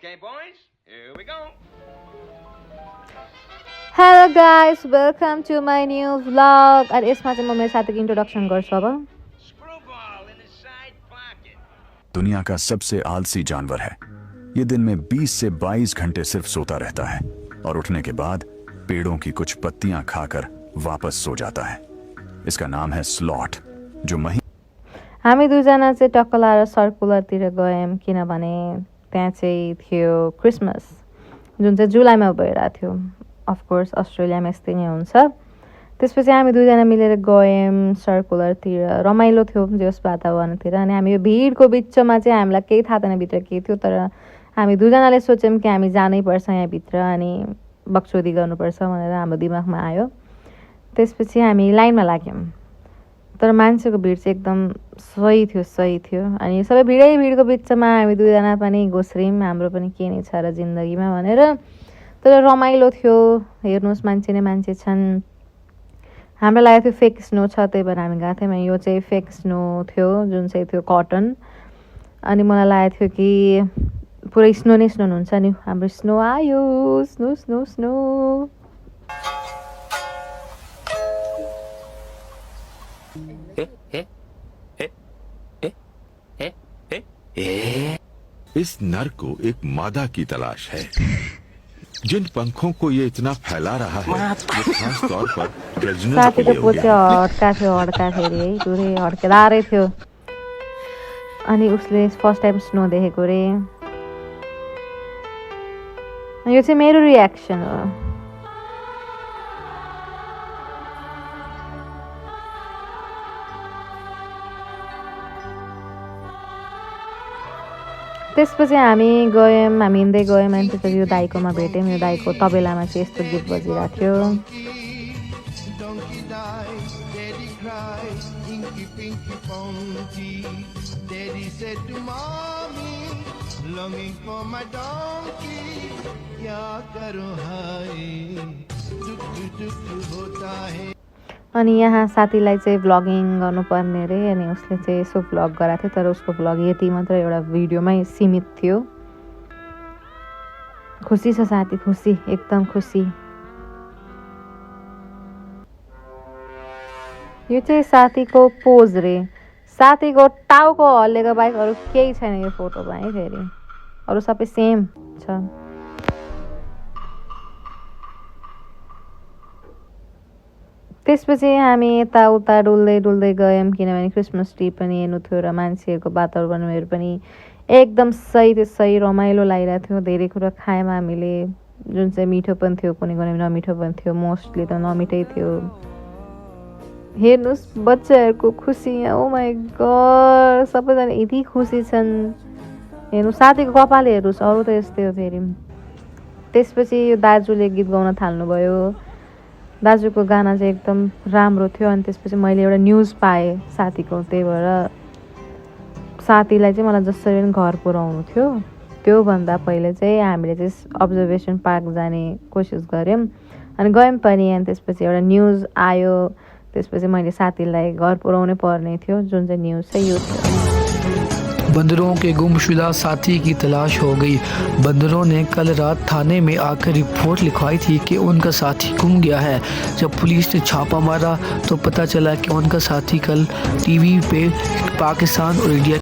Okay, boys, here we go. Hello guys, welcome to my new vlog. अनि यसमा चाहिँ म मेरो साथीको इन्ट्रोडक्सन गर्छु अब। Screwball in his side pocket. दुनिया का सबसे आलसी जानवर है। ये दिन में 20 से 22 घंटे सिर्फ सोता रहता है और उठने के बाद पेड़ों की कुछ पत्तियां खाकर वापस सो जाता है। इसका नाम है स्लॉथ, जो हामी दुईजना चाहिँ टक्क लाएर सर्कुलरतिर गयौँ किनभने त्यहाँ चाहिँ थियो क्रिसमस जुन चाहिँ जुलाईमा भइरहेको थियो। अफकोर्स अस्ट्रेलियामा यस्तै नै हुन्छ। त्यसपछि हामी दुईजना मिलेर गयौँ सर्कुलरतिर। रमाइलो थियो जस वातावरणतिर। अनि हामी यो भिडको बिचमा चाहिँ हामीलाई केही थाहा थिएन भित्र के थियो, तर हामी दुईजनाले सोच्यौँ कि हामी जानैपर्छ यहाँभित्र अनि बक्सोदी गर्नुपर्छ भनेर हाम्रो दिमागमा आयो। त्यसपछि हामी लाइनमा लाग्यौँ, तर मान्छेको भिड चाहिँ एकदम सही थियो। अनि सबै भिडको बिचमा हामी दुईजना पनि घोस्रियौँ, हाम्रो पनि के नै छ र जिन्दगीमा भनेर। तर रमाइलो थियो, हेर्नुहोस् मान्छे नै मान्छे छन्। हामीलाई लागेको थियो फेक स्नो छ, त्यही भएर हामी गएको थियौँ। यो चाहिँ फेक स्नो थियो जुन चाहिँ थियो कटन। अनि मलाई लागेको थियो कि पुरै स्नो नै स्नो हुन्छ नि। हाम्रो स्नो आयो, स्नो स्नो स्नो। इस नर को एक मादा की तलाश है। जिन पंखों को ये इतना फैला रहा है वो खास तौर पर प्रजनन के साथीको लिए हो पोते गया। हड्काखेरि है पुरै हड्केदारै थियो। अनि उसले फर्स्ट टाइम स्नो देखेको रे। यो चाहिँ मेरो रियाक्सन हो। त्यसपछि हामी हिँड्दै गयौँ अनि त्यसपछि यो दाइकोमा भेट्यौँ। यो दाइको तबेलामा चाहिँ यस्तो गीत बजिरहेको थियो। अनि यहाँ साथीलाई चाहिँ भ्लगिङ गर्नुपर्ने रे, अनि उसले चाहिँ यसो भ्लग गराएको थियो, तर उसको भ्लग यति मात्र एउटा भिडियोमै सीमित थियो। खुसी छ साथी, खुसी, एकदम खुसी। यो चाहिँ साथीको पोज रे। साथीको टाउको हल्लेको बाहेक अरू केही छैन यो फोटोमा है। फेरि अरू सबै सेम छ। त्यसपछि हामी यताउता डुल्दै गयौँ किनभने क्रिसमस ट्री पनि हेर्नु थियो र मान्छेहरूको वातावरणहरू पनि एकदम सही थियो। सही रमाइलो लागिरहेको थियो। धेरै कुरा खायौँ हामीले, जुन चाहिँ मिठो पनि थियो, कुनै नमिठो पनि थियो। मोस्टली त नमिठै थियो। हेर्नुहोस् बच्चाहरूको खुसी, ओ माई गॉड, सबैजना यति खुसी छन्। हेर्नु साथीको कपाल हेर्नुहोस्, अरू त यस्तै हो। फेरि त्यसपछि यो दाजुले गीत गाउन थाल्नुभयो। दाजुको गाना चाहिँ एकदम राम्रो थियो। अनि त्यसपछि मैले एउटा न्युज पाएँ साथीको, त्यही भएर साथीलाई चाहिँ मलाई जसरी पनि घर पुऱ्याउनु थियो। त्योभन्दा पहिले चाहिँ हामीले चाहिँ अब्जर्भेसन पार्क जाने कोसिस गऱ्यौँ अनि गयौँ पनि। अनि त्यसपछि एउटा न्युज आयो। त्यसपछि मैले साथीलाई घर पुऱ्याउनै पर्ने थियो। जुन चाहिँ न्युज चाहिँ यो थियो, बंदरों के गुमशुदा साथी की तलाश हो गई। बंदरों ने कल रात थाने में आकर रिपोर्ट लिखवाई थी कि उनका साथी गुम गया है। जब पुलिस ने छापा मारा तो पता चला कि उनका साथी कल टीवी पे पाकिस्तान और इंडिया